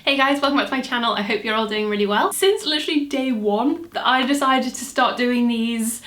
Hey guys, welcome back to my channel. I hope you're all doing really well. Since literally day one that I decided to start doing these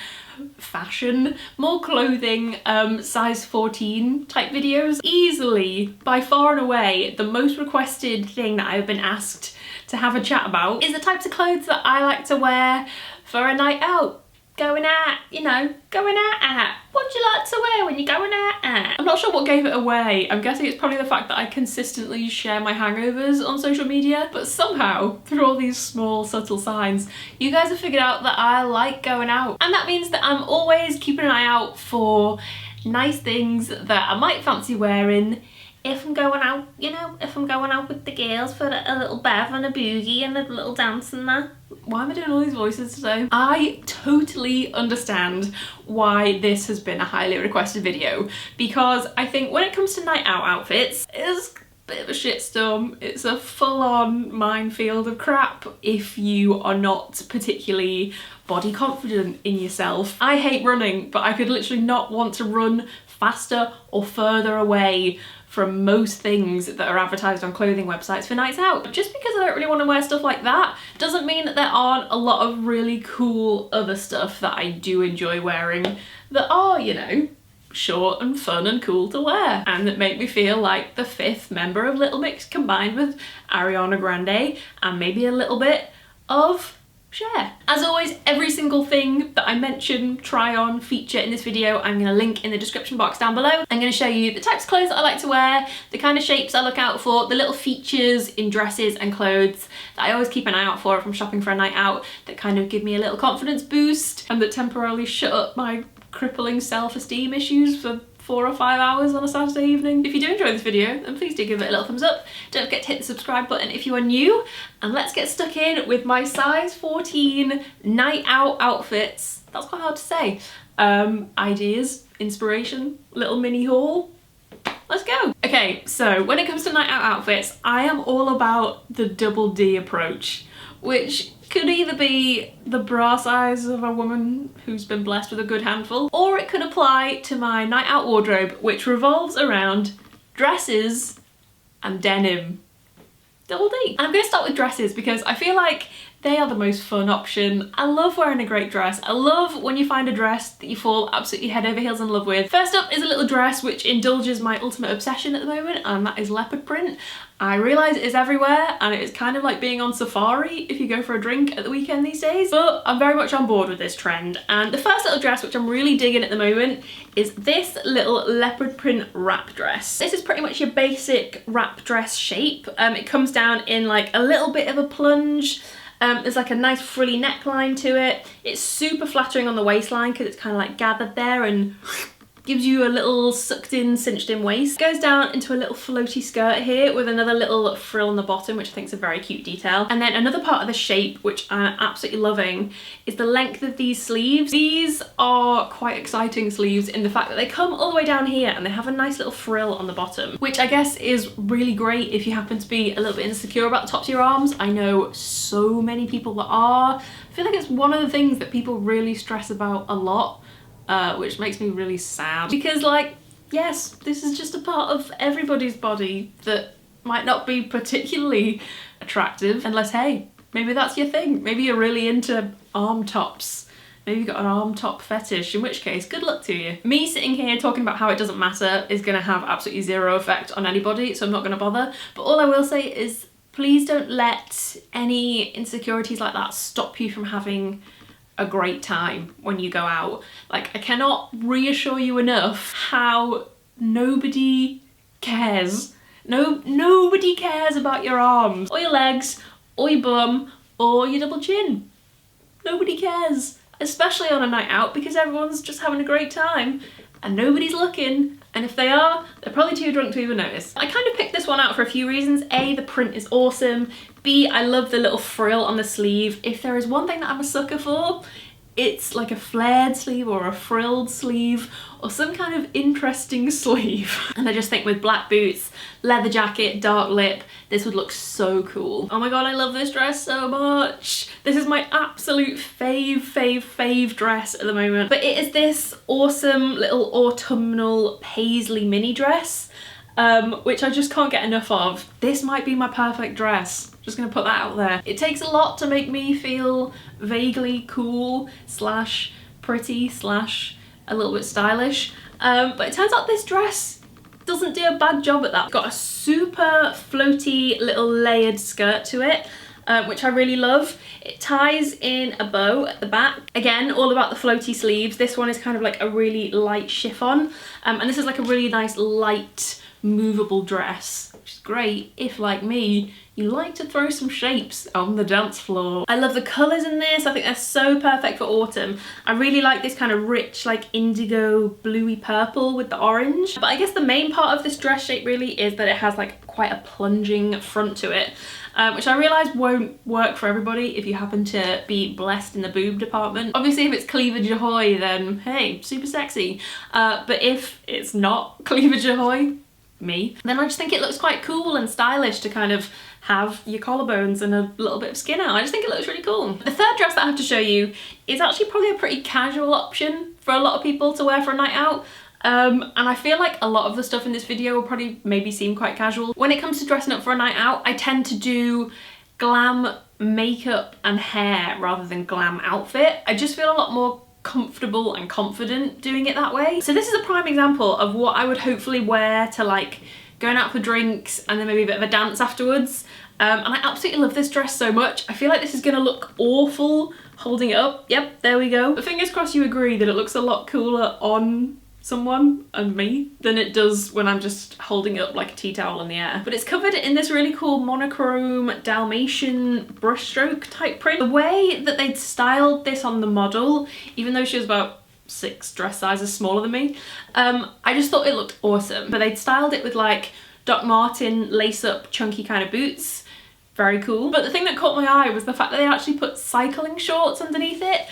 fashion, more clothing, size 14 type videos, easily, by far and away, the most requested thing that I've been asked to have a chat about is the types of clothes that I like to wear for a night out. Going out, you know, going out. What do you like to wear when you're going out? I'm not sure what gave it away. I'm guessing it's probably the fact that I consistently share my hangovers on social media, but somehow, through all these small, subtle signs, you guys have figured out that I like going out. And that means that I'm always keeping an eye out for nice things that I might fancy wearing if I'm going out, you know, if I'm going out with the girls for a little bev and a boogie and a little dance and that. Why am I doing all these voices today? I totally understand why this has been a highly requested video, because I think when it comes to night out outfits, it's a bit of a shitstorm. It's a full-on minefield of crap if you are not particularly body confident in yourself. I hate running, but I could literally not want to run faster or further away from most things that are advertised on clothing websites for nights out. Just because I don't really want to wear stuff like that doesn't mean that there aren't a lot of really cool other stuff that I do enjoy wearing that are, you know, short and fun and cool to wear, and that make me feel like the fifth member of Little Mix combined with Ariana Grande and maybe a little bit of Cher. As always, every single thing that I mention, try on, feature in this video, I'm going to link in the description box down below. I'm going to show you the types of clothes that I like to wear, the kind of shapes I look out for, the little features in dresses and clothes that I always keep an eye out for if I'm shopping for a night out, that kind of give me a little confidence boost and that temporarily shut up my crippling self-esteem issues for 4 or 5 hours on a Saturday evening. If you do enjoy this video, then please do give it a little thumbs up. Don't forget to hit the subscribe button if you are new, and let's get stuck in with my size 14 night out outfits. That's quite hard to say. Ideas, inspiration, little mini haul. Let's go. Okay, so when it comes to night out outfits, I am all about the double D approach, which could either be the bra size of a woman who's been blessed with a good handful, or it could apply to my night out wardrobe, which revolves around dresses and denim. Double D. And I'm going to start with dresses because I feel like they are the most fun option. I love wearing a great dress. I love when you find a dress that you fall absolutely head over heels in love with. First up is a little dress which indulges my ultimate obsession at the moment, and that is leopard print. I realise it is everywhere and it is kind of like being on safari if you go for a drink at the weekend these days, but I'm very much on board with this trend. And the first little dress which I'm really digging at the moment is this little leopard print wrap dress. This is pretty much your basic wrap dress shape. It comes down in like a little bit of a plunge. There's like a nice frilly neckline to it. It's super flattering on the waistline because it's kind of like gathered there and gives you a little sucked in, cinched in waist. Goes down into a little floaty skirt here with another little frill on the bottom, which I think is a very cute detail. And then another part of the shape, which I'm absolutely loving, is the length of these sleeves. These are quite exciting sleeves in the fact that they come all the way down here and they have a nice little frill on the bottom, which I guess is really great if you happen to be a little bit insecure about the tops of your arms. I know so many people that are. I feel like it's one of the things that people really stress about a lot. Which makes me really sad because, like, yes, this is just a part of everybody's body that might not be particularly attractive unless, hey, maybe that's your thing. Maybe you're really into arm tops. Maybe you've got an arm top fetish, in which case, good luck to you. Me sitting here talking about how it doesn't matter is going to have absolutely zero effect on anybody, so I'm not going to bother. But all I will say is please don't let any insecurities like that stop you from having a great time when you go out. Like, I cannot reassure you enough how nobody cares. Nobody cares about your arms or your legs or your bum or your double chin. Nobody cares, especially on a night out, because everyone's just having a great time and nobody's looking. And if they are, they're probably too drunk to even notice. I kind of picked this one out for a few reasons. A, the print is awesome. B, I love the little frill on the sleeve. If there is one thing that I'm a sucker for, it's like a flared sleeve or a frilled sleeve or some kind of interesting sleeve. And I just think with black boots, leather jacket, dark lip, this would look so cool. Oh my god, I love this dress so much. This is my absolute fave dress at the moment. But it is this awesome little autumnal paisley mini dress. which I just can't get enough of. This might be my perfect dress. Just gonna put that out there. It takes a lot to make me feel vaguely cool slash pretty slash a little bit stylish, but it turns out this dress doesn't do a bad job at that. It's got a super floaty little layered skirt to it, which I really love. It ties in a bow at the back. Again, all about the floaty sleeves. This one is kind of like a really light chiffon, and this is like a really nice light movable dress, which is great if, like me, you like to throw some shapes on the dance floor. I love the colours in this. I think they're so perfect for autumn. I really like this kind of rich, like indigo bluey purple with the orange. But I guess the main part of this dress shape really is that it has like quite a plunging front to it, which I realise won't work for everybody if you happen to be blessed in the boob department. Obviously if it's cleavage ahoy, then hey, super sexy. But if it's not cleavage ahoy, me, then I just think it looks quite cool and stylish to kind of have your collarbones and a little bit of skin out. I just think it looks really cool. The third dress that I have to show you is actually probably a pretty casual option for a lot of people to wear for a night out. And I feel like a lot of the stuff in this video will probably maybe seem quite casual. When it comes to dressing up for a night out, I tend to do glam makeup and hair rather than glam outfit. I just feel a lot more comfortable and confident doing it that way. So this is a prime example of what I would hopefully wear to like going out for drinks and then maybe a bit of a dance afterwards. And I absolutely love this dress so much. I feel like this is gonna look awful holding it up. Yep, there we go. But fingers crossed you agree that it looks a lot cooler on someone and me than it does when I'm just holding it up like a tea towel in the air. But it's covered in this really cool monochrome Dalmatian brushstroke type print. The way that they'd styled this on the model, even though she was about 6 dress sizes smaller than me, I just thought it looked awesome. But they'd styled it with like Doc Martin lace-up chunky kind of boots. Very cool. But the thing that caught my eye was the fact that they actually put cycling shorts underneath it.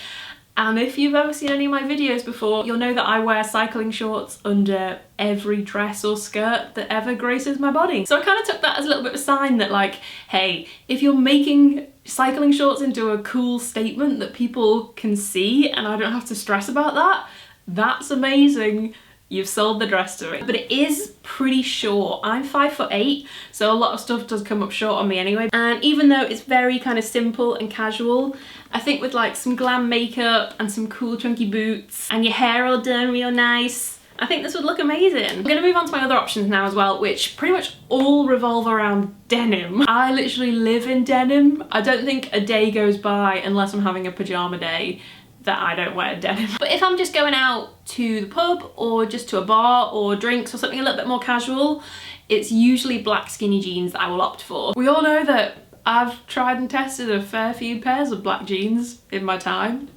And if you've ever seen any of my videos before, you'll know that I wear cycling shorts under every dress or skirt that ever graces my body. So I kind of took that as a little bit of a sign that like, hey, if you're making cycling shorts into a cool statement that people can see and I don't have to stress about that, that's amazing. You've sold the dress to me. But it is pretty short. I'm 5'8", so a lot of stuff does come up short on me anyway. And even though it's very kind of simple and casual, I think with like some glam makeup and some cool chunky boots and your hair all done real nice, I think this would look amazing. I'm gonna move on to my other options now as well, which pretty much all revolve around denim. I literally live in denim. I don't think a day goes by unless I'm having a pajama day that I don't wear denim. But if I'm just going out to the pub or just to a bar or drinks or something a little bit more casual, it's usually black skinny jeans that I will opt for. We all know that I've tried and tested a fair few pairs of black jeans in my time.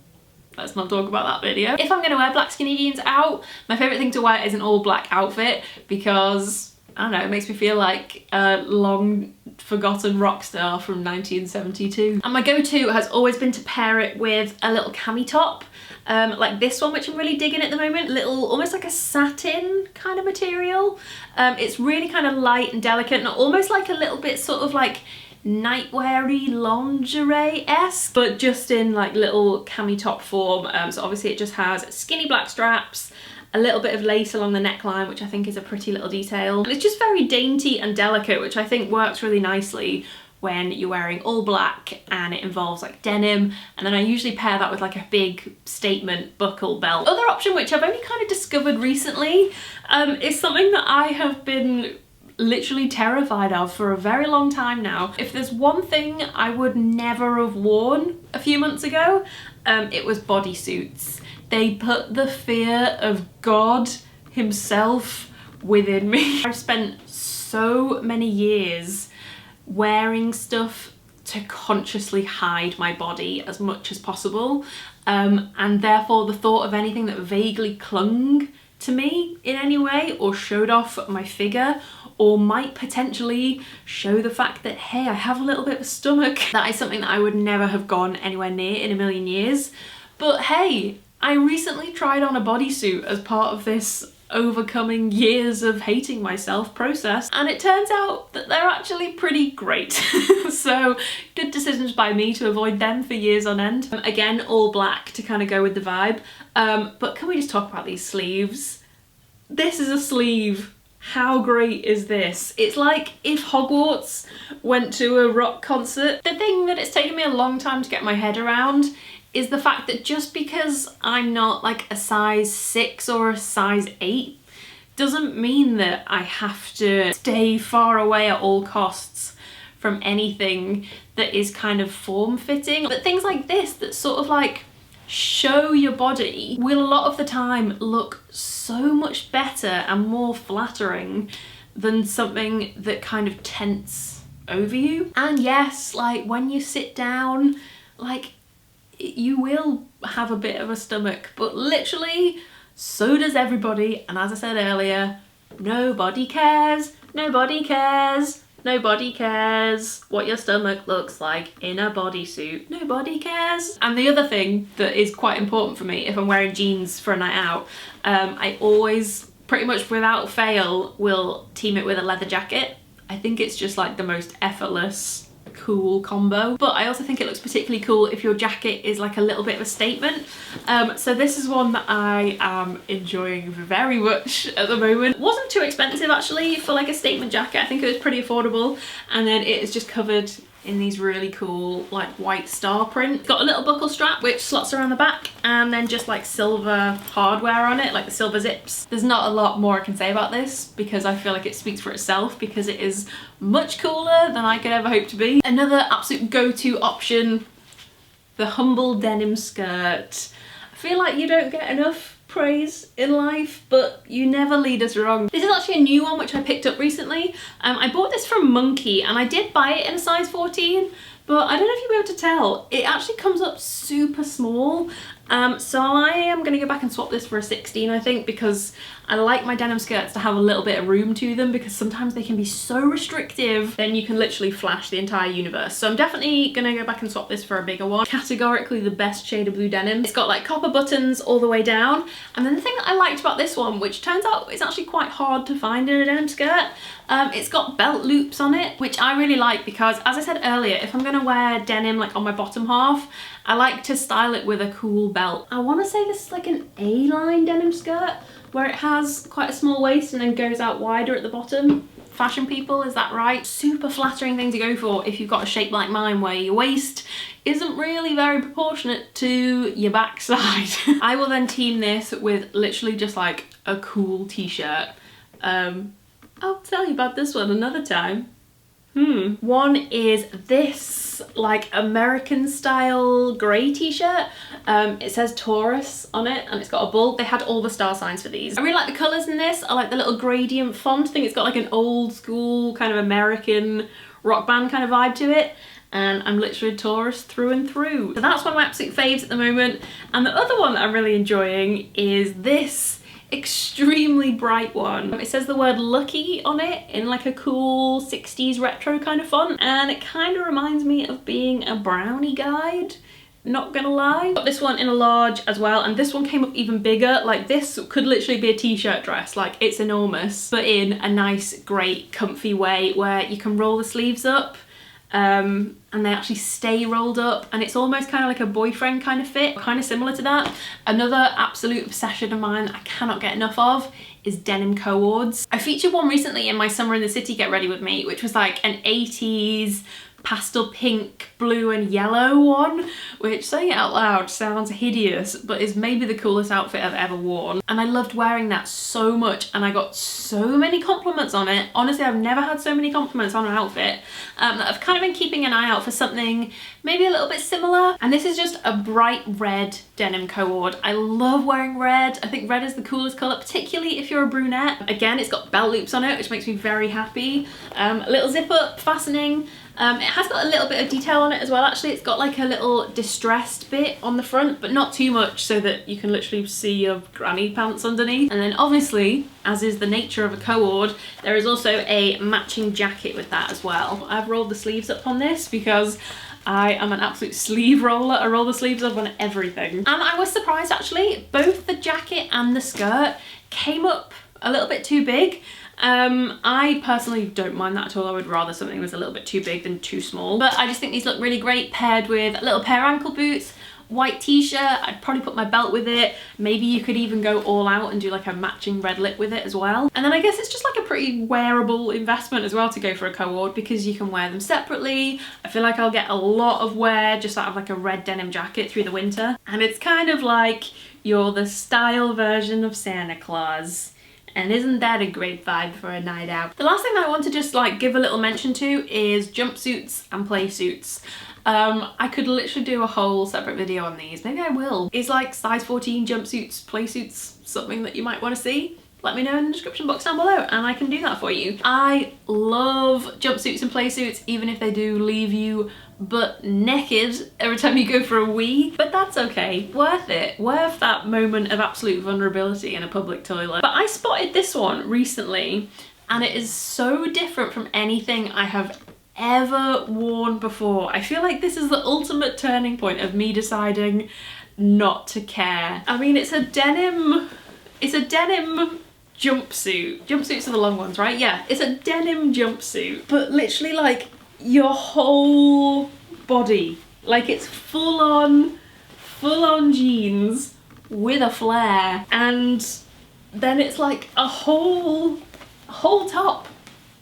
Let's not talk about that video. If I'm gonna wear black skinny jeans out, my favorite thing to wear is an all black outfit because, I don't know, it makes me feel like a long forgotten rock star from 1972. And my go-to has always been to pair it with a little cami top, like this one, which I'm really digging at the moment. Little, almost like a satin kind of material. It's really kind of light and delicate and almost like a little bit sort of like nightwear-y lingerie-esque, but just in like little cami top form. So obviously it just has skinny black straps, a little bit of lace along the neckline, which I think is a pretty little detail. And it's just very dainty and delicate, which I think works really nicely when you're wearing all black and it involves like denim. And then I usually pair that with like a big statement buckle belt. Other option, which I've only kind of discovered recently, is something that I have been literally terrified of for a very long time now. If there's one thing I would never have worn a few months ago, it was bodysuits. They put the fear of God himself within me. I've spent so many years wearing stuff to consciously hide my body as much as possible, and therefore the thought of anything that vaguely clung to me in any way or showed off my figure or might potentially show the fact that, hey, I have a little bit of a stomach, that is something that I would never have gone anywhere near in a million years. But hey, I recently tried on a bodysuit as part of this overcoming years of hating myself process, and it turns out that they're actually pretty great. So good decisions by me to avoid them for years on end. Again, all black to kind of go with the vibe. But can we just talk about these sleeves? This is a sleeve How great is this? It's like if Hogwarts went to a rock concert. The thing that it's taken me a long time to get my head around is the fact that just because I'm not like a size 6 or a size 8 doesn't mean that I have to stay far away at all costs from anything that is kind of form-fitting. But things like this that sort of like show your body will a lot of the time look so much better and more flattering than something that kind of tents over you. And yes, like when you sit down, like you will have a bit of a stomach, but literally so does everybody. And as I said earlier, nobody cares, nobody cares. Nobody cares what your stomach looks like in a bodysuit. Nobody cares. And the other thing that is quite important for me if I'm wearing jeans for a night out, I always, pretty much without fail, will team it with a leather jacket. I think it's just like the most effortless, cool combo. But I also think it looks particularly cool if your jacket is like a little bit of a statement. So this is one that I am enjoying very much at the moment. Wasn't too expensive actually for like a statement jacket. I think it was pretty affordable, and then it is just covered in these really cool like white star print. It's got a little buckle strap which slots around the back, and then just like silver hardware on it, like the silver zips. There's not a lot more I can say about this because I feel like it speaks for itself, because it is much cooler than I could ever hope to be. Another absolute go-to option, the humble denim skirt. I feel like you don't get enough praise in life, but you never lead us wrong. This is actually a new one which I picked up recently. I bought this from Monkey and I did buy it in a size 14, but I don't know if you'll be able to tell, it actually comes up super small. So I am gonna go back and swap this for a 16, I think, because I like my denim skirts to have a little bit of room to them, because sometimes they can be so restrictive, then you can literally flash the entire universe. So I'm definitely gonna go back and swap this for a bigger one. Categorically the best shade of blue denim. It's got like copper buttons all the way down. And then the thing that I liked about this one, which turns out is actually quite hard to find in a denim skirt, it's got belt loops on it, which I really like because, as I said earlier, if I'm gonna wear denim like on my bottom half, I like to style it with a cool belt. I want to say this is like an A-line denim skirt where it has quite a small waist and then goes out wider at the bottom. Fashion people, is that right? Super flattering thing to go for if you've got a shape like mine where your waist isn't really very proportionate to your backside. I will then team this with literally just like a cool t-shirt. I'll tell you about this one another time. One is this like American style grey t-shirt. It says Taurus on it and it's got a bull. They had all the star signs for these. I really like the colours in this. I like the little gradient font. I think it's got like an old school kind of American rock band kind of vibe to it. And I'm literally a Taurus through and through. So that's one of my absolute faves at the moment. And the other one that I'm really enjoying is this extremely bright one. It says the word lucky on it in like a cool 60s retro kind of font, and it kind of reminds me of being a brownie guide, not gonna lie. Got this one in a large as well, and this one came up even bigger. Like this could literally be a t-shirt dress, like it's enormous, but in a nice, great, comfy way where you can roll the sleeves up and they actually stay rolled up, and it's almost kind of like a boyfriend kind of fit, kind of similar to that. Another absolute obsession of mine I cannot get enough of is denim co-ords. I featured one recently in my Summer in the City Get Ready With Me, which was like an 80s pastel pink, blue and yellow one, which, saying it out loud, sounds hideous, but is maybe the coolest outfit I've ever worn. And I loved wearing that so much, and I got so many compliments on it. Honestly, I've never had so many compliments on an outfit that I've kind of been keeping an eye out for something maybe a little bit similar. And this is just a bright red denim co-ord. I love wearing red. I think red is the coolest colour, particularly if you're a brunette. Again, it's got belt loops on it, which makes me very happy. A little zip up fastening. It has got a little bit of detail on it as well, actually. It's got like a little distressed bit on the front, but not too much so that you can literally see your granny pants underneath. And then obviously, as is the nature of a co-ord, there is also a matching jacket with that as well. I've rolled the sleeves up on this because I am an absolute sleeve roller. I roll the sleeves up on everything. And I was surprised actually, both the jacket and the skirt came up a little bit too big. I personally don't mind that at all. I would rather something was a little bit too big than too small. But I just think these look really great paired with a little pair of ankle boots white t-shirt. I'd probably put my belt with it. Maybe you could even go all out and do like a matching red lip with it as well. And then I guess it's just like a pretty wearable investment as well to go for a co-ord, because you can wear them separately. I feel like I'll get a lot of wear just out of like a red denim jacket through the winter. And it's kind of like you're the style version of Santa Claus. And isn't that a great vibe for a night out? The last thing that I want to just like give a little mention to is jumpsuits and play suits. I could literally do a whole separate video on these. Maybe I will. Is like size 14 jumpsuits, play suits something that you might want to see? Let me know in the description box down below and I can do that for you. I love jumpsuits and play suits, even if they do leave you butt naked every time you go for a wee, but that's okay. Worth it. Worth that moment of absolute vulnerability in a public toilet. But I spotted this one recently and it is so different from anything I have ever worn before. I feel like this is the ultimate turning point of me deciding not to care. I mean, it's a denim jumpsuit. Jumpsuits are the long ones, right? Yeah, it's a denim jumpsuit, but literally like your whole body, like it's full on jeans with a flare, and then it's like a whole top.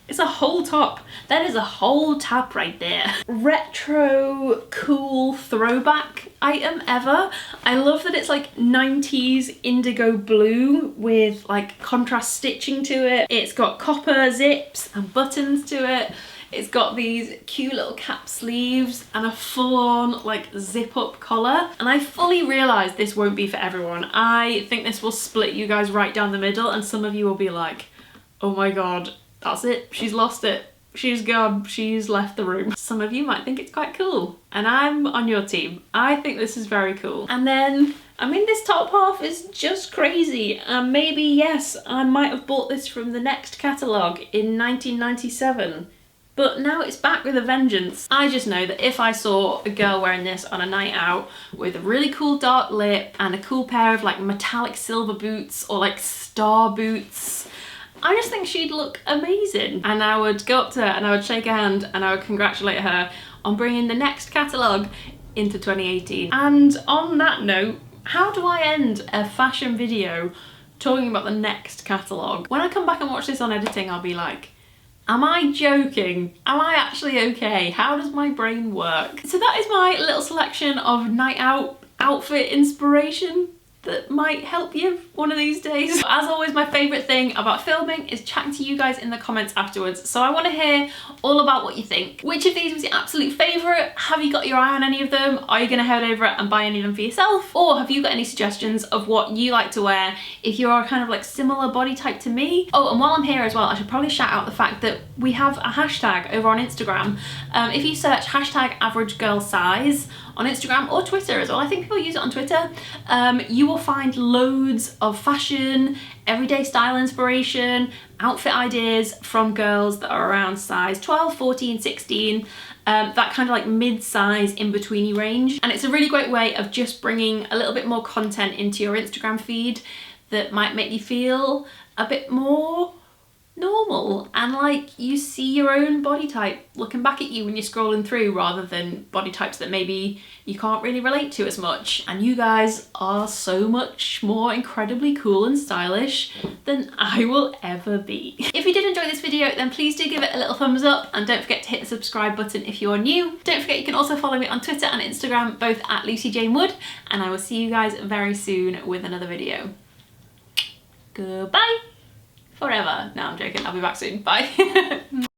It's a whole top. That is a whole top right there. Retro cool throwback item ever. I love that it's like 90s indigo blue with like contrast stitching to it. It's got copper zips and buttons to it. It's got these cute little cap sleeves and a full-on like zip up collar. And I fully realise this won't be for everyone. I think this will split you guys right down the middle, and some of you will be like, oh my god, that's it, she's lost it. She's gone, she's left the room. Some of you might think it's quite cool, and I'm on your team. I think this is very cool. And then, I mean, this top half is just crazy. Maybe, yes, I might have bought this from the next catalogue in 1997. But now it's back with a vengeance. I just know that if I saw a girl wearing this on a night out with a really cool dark lip and a cool pair of like metallic silver boots or like star boots, I just think she'd look amazing. And I would go up to her and I would shake her hand and I would congratulate her on bringing the next catalogue into 2018. And on that note, how do I end a fashion video talking about the next catalogue? When I come back and watch this on editing, I'll be like, am I joking? Am I actually okay? How does my brain work? So that is my little selection of night out outfit inspiration that might help you one of these days. As always, my favourite thing about filming is chatting to you guys in the comments afterwards. So I want to hear all about what you think. Which of these was your absolute favourite? Have you got your eye on any of them? Are you going to head over and buy any of them for yourself? Or have you got any suggestions of what you like to wear if you're kind of like similar body type to me? Oh, and while I'm here as well, I should probably shout out the fact that we have a hashtag over on Instagram. If you search hashtag average girl size on Instagram or Twitter as well, I think people use it on Twitter, you will find loads of fashion, everyday style inspiration, outfit ideas from girls that are around size 12, 14, 16, that kind of like mid-size in-betweeny range. And it's a really great way of just bringing a little bit more content into your Instagram feed that might make you feel a bit more normal and like you see your own body type looking back at you when you're scrolling through, rather than body types that maybe you can't really relate to as much. And you guys are so much more incredibly cool and stylish than I will ever be. If you did enjoy this video, then please do give it a little thumbs up and don't forget to hit the subscribe button if you are new. Don't forget you can also follow me on Twitter and Instagram, both at Lucy Jane Wood, and I will see you guys very soon with another video. Goodbye. Forever. No, I'm joking. I'll be back soon. Bye.